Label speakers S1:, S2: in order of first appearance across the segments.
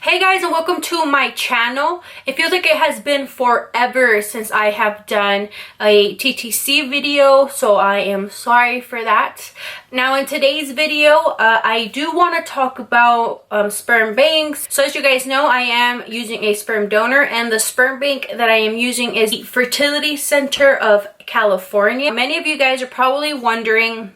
S1: Hey guys, and welcome to my channel. It feels like it has been forever since I have done a TTC video, so I am sorry for that. Now in today's video, I do want to talk about sperm banks. So as you guys know, I am using a sperm donor, and the sperm bank that I am using is the Fertility Center of California. Many of you guys are probably wondering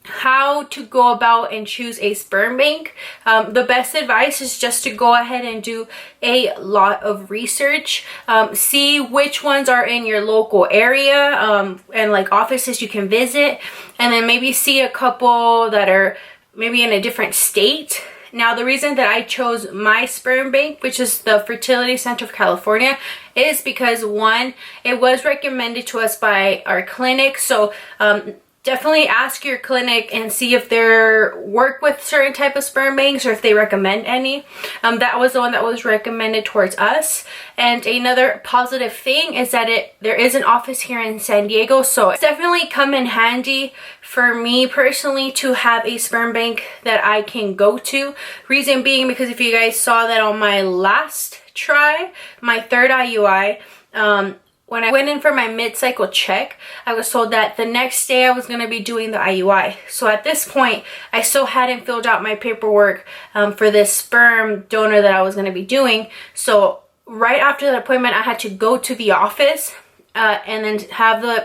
S1: how to go about and choose a sperm bank. The best advice is just to go ahead and do a lot of research, see which ones are in your local area, and like offices you can visit, and then maybe see a couple that are maybe in a different state. Now, the reason that I chose my sperm bank, which is the Fertility Center of California, is because one, it was recommended to us by our clinic. So definitely ask your clinic and see if they work with certain type of sperm banks or if they recommend any. That was the one that was recommended towards us. And another positive thing is that there is an office here in San Diego, so it's definitely come in handy for me personally to have a sperm bank that I can go to. Reason being, because if you guys saw that on my last try, my third IUI, when I went in for my mid-cycle check, I was told that the next day I was going to be doing the IUI. So at this point, I still hadn't filled out my paperwork for this sperm donor that I was going to be doing. So right after the appointment, I had to go to the office and then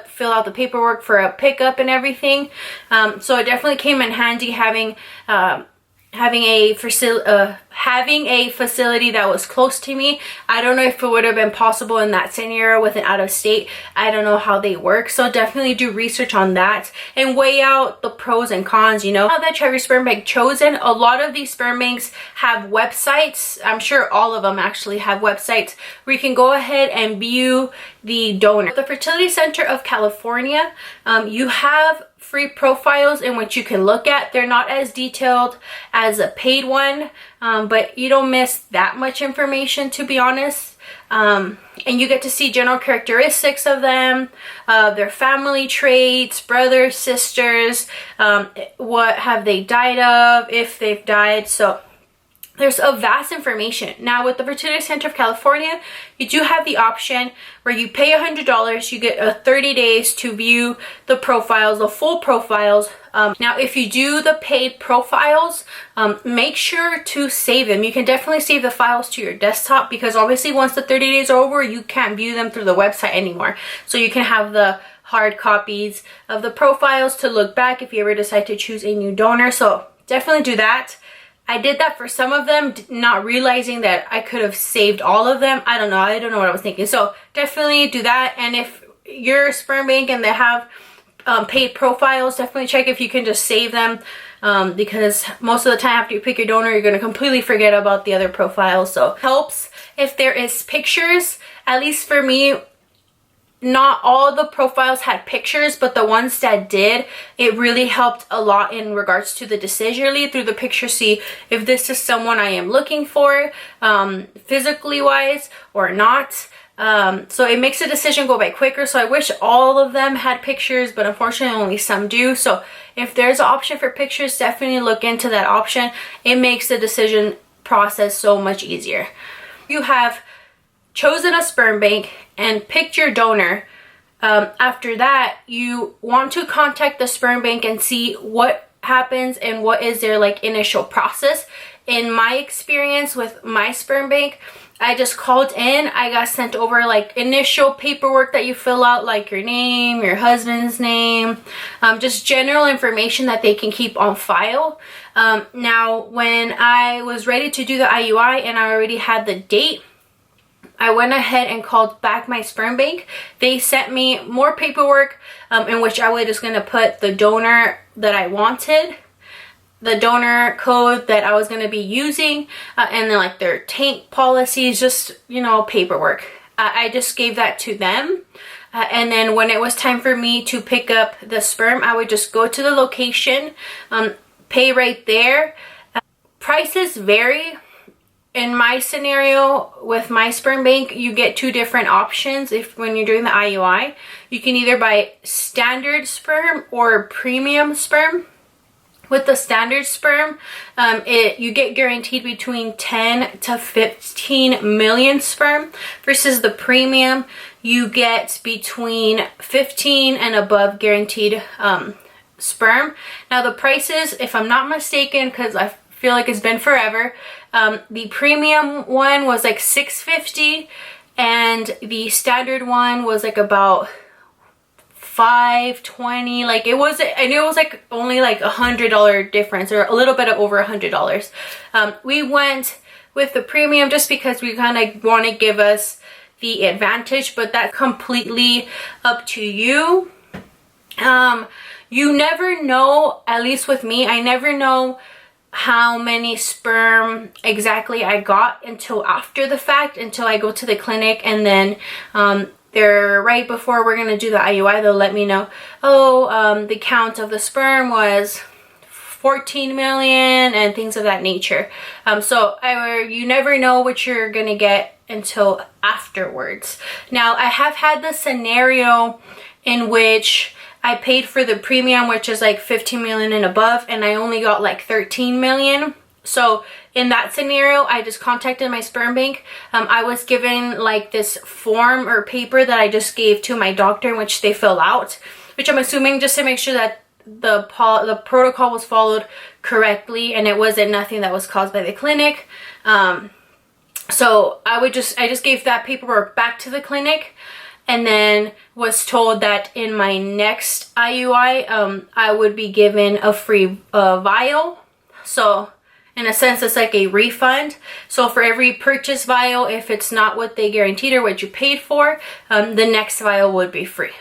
S1: fill out the paperwork for a pickup and everything. So it definitely came in handy having a facility that was close to me. I don't know if it would have been possible in that scenario with an out of state. I don't know how they work, so definitely do research on that and weigh out the pros and cons. You know, now that you have your sperm bank chosen, a lot of these sperm banks have websites. I'm sure all of them actually have websites where you can go ahead and view the donor. The Fertility Center of California, you have free profiles in which you can look at. They're not as detailed as a paid one, but you don't miss that much information, to be honest. And you get to see general characteristics of them, their family traits, brothers, sisters, what have they died of, if they've died. So there's a vast information. Now with the Fertility Center of California, you do have the option where you pay $100, you get 30 days to view the profiles, the full profiles. Now if you do the paid profiles, make sure to save them. You can definitely save the files to your desktop, because obviously once the 30 days are over, you can't view them through the website anymore. So you can have the hard copies of the profiles to look back if you ever decide to choose a new donor. So definitely do that. I did that for some of them, not realizing that I could have saved all of them. I don't know what I was thinking. So definitely do that. And if you're a sperm bank and they have paid profiles, definitely check if you can just save them, because most of the time after you pick your donor, you're going to completely forget about the other profiles. So it helps if there is pictures. At least for me, not all the profiles had pictures, but the ones that did, it really helped a lot in regards to the decision. Read through the picture, see if this is someone I am looking for, physically wise or not. So it makes the decision go by quicker. So I wish all of them had pictures, but unfortunately only some do. So if there's an option for pictures, definitely look into that option. It makes the decision process so much easier. You have chosen a sperm bank and picked your donor. After that, you want to contact the sperm bank and see what happens and what is their like initial process. In my experience with my sperm bank, I just called in. I got sent over like initial paperwork that you fill out, like your name, your husband's name, just general information that they can keep on file. Now when I was ready to do the IUI and I already had the date, I went ahead and called back my sperm bank. They sent me more paperwork in which I was just going to put the donor that I wanted, the donor code that I was going to be using, and then like their tank policies, just, you know, paperwork. I just gave that to them. And then when it was time for me to pick up the sperm, I would just go to the location, pay right there. Prices vary. In my scenario with my sperm bank, you get two different options. When you're doing the IUI, you can either buy standard sperm or premium sperm. With the standard sperm, you get guaranteed between 10 to 15 million sperm, versus the premium, you get between 15 and above guaranteed sperm. Now the prices, if I'm not mistaken, because I feel like it's been forever, the premium one was like $650, and the standard one was like about $520. Like it was, I knew it was like only like $100 difference, or a little bit of over $100. We went with the premium just because we kind of want to give us the advantage, but that's completely up to you. You never know, at least with me, I never know how many sperm exactly I got until after the fact, until I go to the clinic, and then they're right before we're gonna do the IUI, they'll let me know, oh, the count of the sperm was 14 million and things of that nature. So you never know what you're gonna get until afterwards. Now I have had the scenario in which I paid for the premium, which is like 15 million and above, and I only got like 13 million. So in that scenario, I just contacted my sperm bank. I was given like this form or paper that I just gave to my doctor, in which they fill out, which I'm assuming just to make sure that the protocol was followed correctly and it wasn't nothing that was caused by the clinic. So I just gave that paperwork back to the clinic, and then was told that in my next IUI, I would be given a free vial. So in a sense, it's like a refund. So for every purchase vial, if it's not what they guaranteed or what you paid for, the next vial would be free.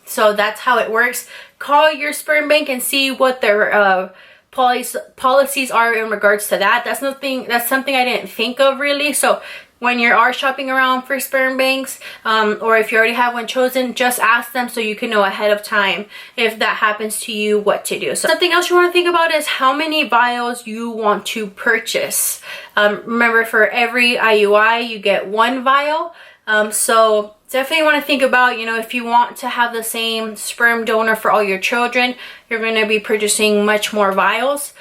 S1: So that's how it works. Call your sperm bank and see what their policies are in regards to that. That's something I didn't think of really. So when you are shopping around for sperm banks, or if you already have one chosen, just ask them so you can know ahead of time if that happens to you what to do. So something else you want to think about is how many vials you want to purchase. Remember, for every IUI you get one vial. So definitely want to think about, you know, if you want to have the same sperm donor for all your children, you're going to be purchasing much more vials.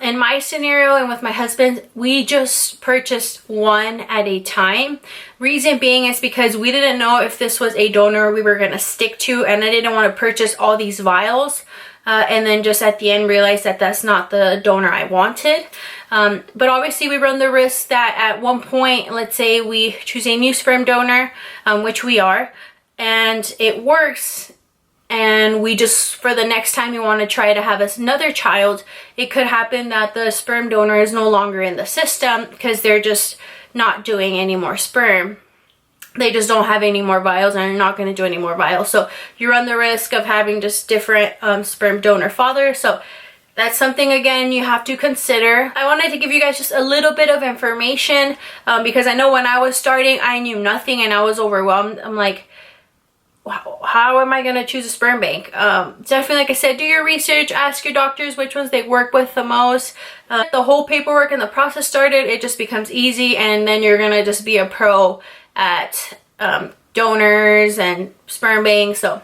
S1: In my scenario and with my husband, we just purchased one at a time. Reason being is because we didn't know if this was a donor we were going to stick to, and I didn't want to purchase all these vials and then just at the end realize that that's not the donor I wanted. But obviously we run the risk that at one point, let's say we choose a new sperm donor, which we are, and it works, and we just, for the next time we want to try to have another child, it could happen that the sperm donor is no longer in the system because they're just not doing any more sperm. They just don't have any more vials and are not going to do any more vials. So you run the risk of having just different sperm donor fathers. So that's something, again, you have to consider. I wanted to give you guys just a little bit of information because I know when I was starting, I knew nothing and I was overwhelmed. I'm like, how am I going to choose a sperm bank? Definitely, like I said, do your research, ask your doctors which ones they work with the most. The whole paperwork and the process started, it just becomes easy, and then you're going to just be a pro at donors and sperm banks. So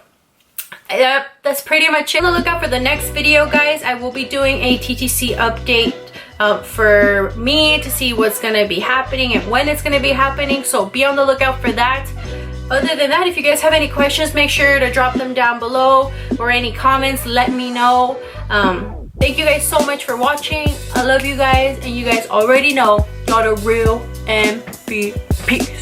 S1: yep, that's pretty much it. Look out for the next video, guys. I will be doing a TTC update for me to see what's going to be happening and when it's going to be happening. So be on the lookout for that. Other than that, if you guys have any questions, make sure to drop them down below, or any comments, let me know. Thank you guys so much for watching. I love you guys, and you guys already know y'all the real MVP.